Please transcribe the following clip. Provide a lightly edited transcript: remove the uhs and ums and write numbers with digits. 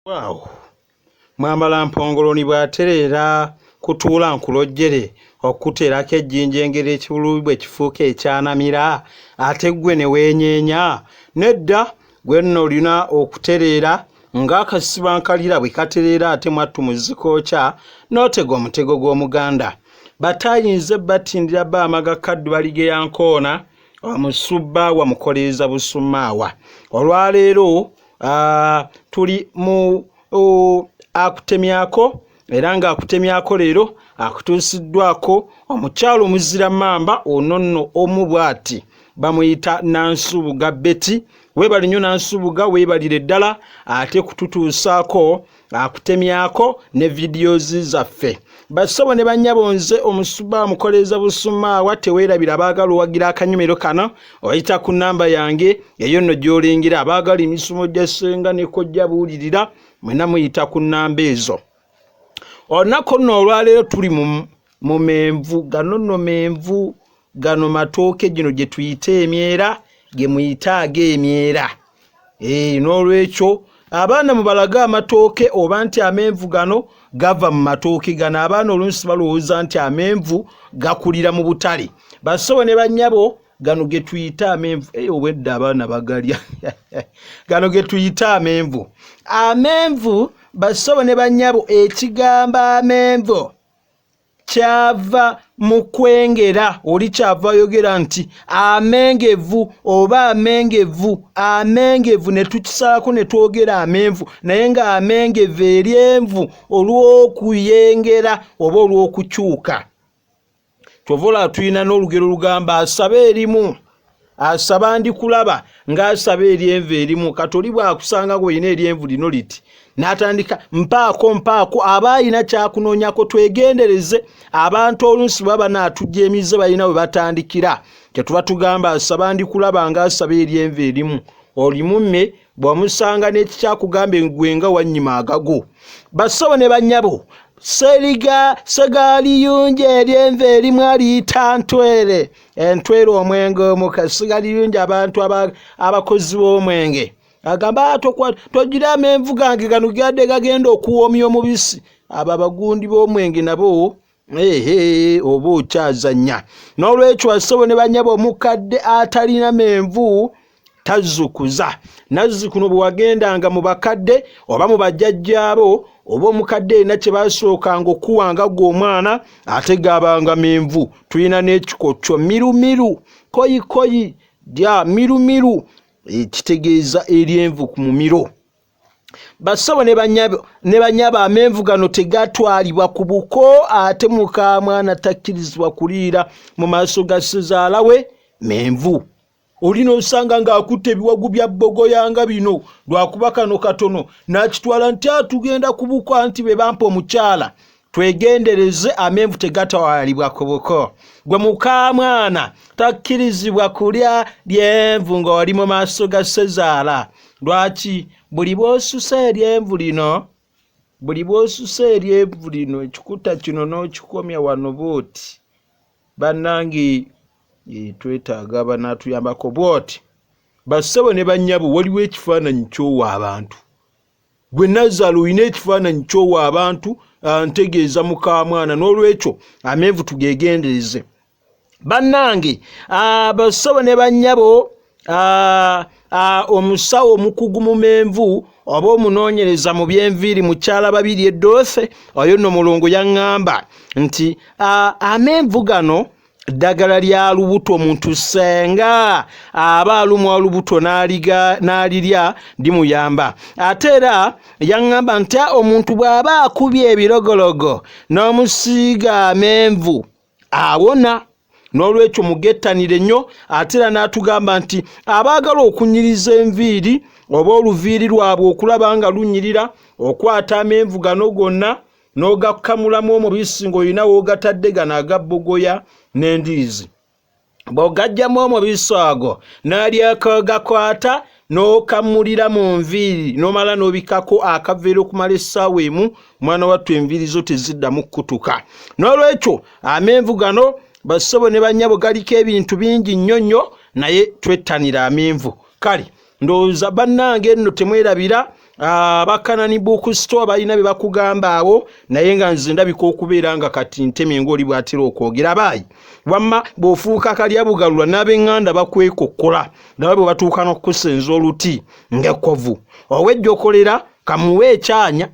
Wow. Mwambala mpongoloni bw'atereera kutuula nkulojjere okuteerako ejjinja engeri ekibulu bwe kifuuka ekyanamira ate ggwe ne weenyeenya. Nedda gwe nno olina okutereera ng'akasiba nkalira bwe katereera ate mwattu muzikookya n'otega omutego gw'Omuganda. Bataayinze batindira baamaga kaddu baligeya nkoona omusubba wamukoleeza busummaawa. Olwaleero tuli mu akutemyako era nga akutemyako leero akutuusiddwako omukyalo omuzira mamba ono nno omu bw'ati bamuyita Nansubuga Betty. Weebale nnyo Nansubuga, weebalire ddala ate kututuusaako akutemyako ne videos zaffe. Bassabo ne bannyabonze omusubba amukoleeza busummaawa teweerabira abaagala owagira akanyumiro kano oyita ku nnamba yange eyo nno gy'olengera abaagala emisomo gya ssenga ne kojja buulirira mwena muyita ku nnamba ezo. Olunaku nno olwaleero tuli mu menvu gano nno menvu gano matooke gino gye tuyita emyera ge muyita ag'emyera. N'olwekyo abaana mubalaga amatooke oba nti amenvu gano gava mu matooke gano. Abaana oluusi balowooza nti amenvu gakulira mu butale. Bassebo ne bannyabo gano ge tuyita amenvu. Obwedda abaana bagalya gano ge tuyita amenvu. Amenvu bassebo ne bannyabo ekigambo amenvu kyava mu kwengera. Oli kyava ayogera nti amengevu oba amengevu. Amengevu ne tukisalako ne twogera amenvu naye nga amengevu eri envu olw'okuyengera oba olw'okukyuka. Kyovola tulina n'olugero lugamba asaba erimu asaba ndikulaba ng'asaba eri envu erimu. Katoli bw'akusanga gw'olina eri envu lino liti n'atandika mpaako aba alina kyakunoonyako. Twegendereze abantu oluusi baba naatujja emize balina we batandikira. Kyetuba tugamba asaba ndikulaba ng'asaba eri envu erimu. Olimumme bw'omusanga n'ekikyakugamba gwe nga wannyima agago. Bassebo ne bannyabo segaliyunja eri envu erimu aliyita ntwere. Entwere omwenge omuka segaliyunja abantu abakozi b'omwenge. Agamba togira amenvu gange gano gadde gagenda okuwoomya omubisi. Abo abagundi b'omwenge nabo oba okyazannya. N'olwekyo bassebo ne bannyabo omukadde atalina menvu tazzukuza. Nazzikuno bwe wagendanga mu bakadde oba mu bajjajjaabo oba omukadde erina kye basookanga okuwanga gwe omwana ate gaabanga menvu. Tulina n'ekikokyo mirumiru koyikoyi dya mirumiru kitegeeza eri envu ku mumiro. Bassebo ne bannyabo amenvu gano tegatwalibwa ku buko ate muka mwana takkirizibwa kuliira mu maaso ga ssezaala we menvu. Olina osanga ng'akutte ebiwagu bya bbogoya nga bino lwakuba kano katono n'akitwala nti atugenda ku buko anti be bampa omukyala. Twegendereze amenvu tegatwalibwa ku buko. Gwe muka mwana takkirizibwa kulya lyenvu ng'oli mu maaso ga ssezaala. Lwaki? Buli bw'osusa eryenvu lino ekikuta kino n'okikomya wano bw'oti bannange twetaaga banaatuyambako bw'oti. Bassebo ne bannyabo waliwo ekifaananyi ky'owa abantu. Gwe Nazzalo olina ekifaananyi ky'owa abantu ntegeeza muka mwana. N'olwekyo amenvu tugegendereze bannange. Bassebo ne bannyabo omusawo omukugu mu menvu oba omunoonyereza mu byenviiri mukyala babiri eddoofe oyo nno mulongo yaŋŋamba nti amenvu gano ddagala lya lubuto. Omuntu senga aba alumwa olubuto n'alirya limuyamba. Ate era yaŋŋamba nti omuntu bw'aba akubye ebirogologo n'omusiiga amenvu awona. N'olwekyo mugettanire nnyo. Ate era n'atugamba nti abaagala okunyiriza enviiri oba oluviiri lwabwe okulaba nga lunyirira okwata amenvu gano gonna n'ogakamulamu omubisi ng'olina w'ogatadde gano aga bbogoya n'endiizi. Bw'ogajjamu omubisi ogwo n'alyako gakwata n'okamulira mu nviiri n'omala n'obikako akaveera okumala essaawa emu mwana wattu enviiri zo teziddamu kkutuka. N'olwekyo amenvu gano bassebo ne bannyabo galiko ebintu bingi nnyo nnyo naye twettanira amenvu. Kale ndowooza bannange nno temwerabira abakanani book store balina bye bakugamba awo naye nga nze ndabika okubeera nga kati nteme ng'oli bw'atera okwogera baayi wamma bw'ofuuka kalyabugalula n'ab'eŋŋanda bakwekokkola nabo bwe batuuka n'okukusenza oluti ng'ekkovu owejjokolera kamuwe ekyanya